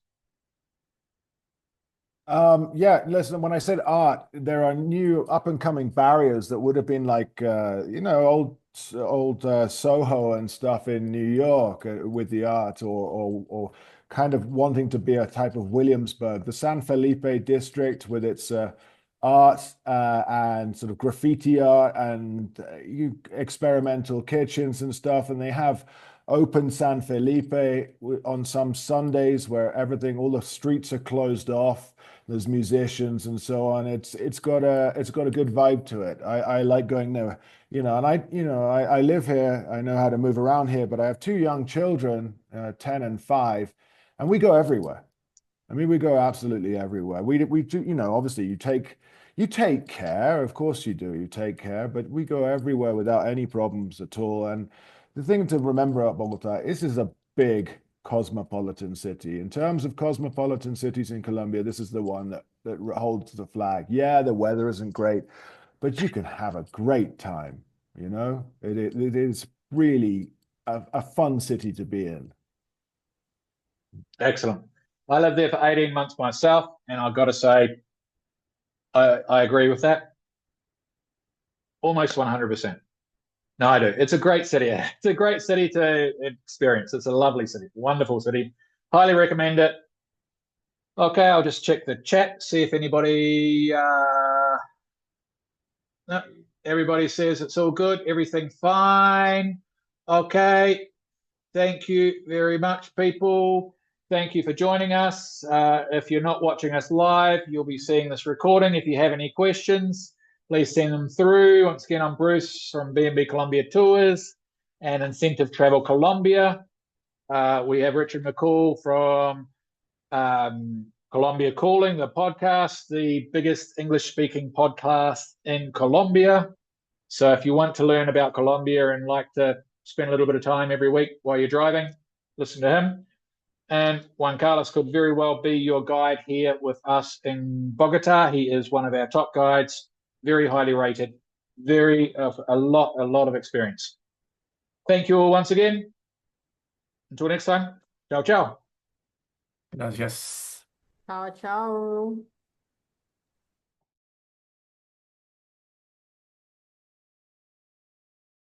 Yeah, listen, when I said art, there are new up-and-coming barriers that would have been like, old Soho and stuff in New York with the art, or kind of wanting to be a type of Williamsburg. The San Felipe district with its art and sort of graffiti art and experimental kitchens and stuff, and they have open San Felipe on some Sundays where all the streets are closed off. There's musicians and so on. It's got a good vibe to it. I like going there, and I live here. I know how to move around here, but I have two young children, 10 and 5, and we go everywhere. I mean, we go absolutely everywhere. We do, obviously you take care, of course you do. You take care, but we go everywhere without any problems at all. And the thing to remember about Bogotá, this is a big cosmopolitan city. In terms of cosmopolitan cities in Colombia, this is the one that holds the flag. Yeah, the weather isn't great, but you can have a great time. It is really a fun city to be in. Excellent. I lived there for 18 months myself, and I've got to say, I agree with that. Almost 100%. No, I do. It's a great city. It's a great city to experience. It's a lovely city, wonderful city. Highly recommend it. Okay, I'll just check the chat, see if anybody... No, everybody says it's all good. Everything fine. Okay. Thank you very much, people. Thank you for joining us. If you're not watching us live, you'll be seeing this recording. If you have any questions, please send them through. Once again, I'm Bruce from B&B Colombia Tours and Incentive Travel Colombia. We have Richard McCall from Colombia Calling, the podcast, the biggest English-speaking podcast in Colombia. So if you want to learn about Colombia and like to spend a little bit of time every week while you're driving, listen to him. And Juan Carlos could very well be your guide here with us in Bogotá. He is one of our top guides. Very highly rated, a lot of experience. Thank you all once again. Until next time, ciao, ciao. Gracias. Ciao, ciao.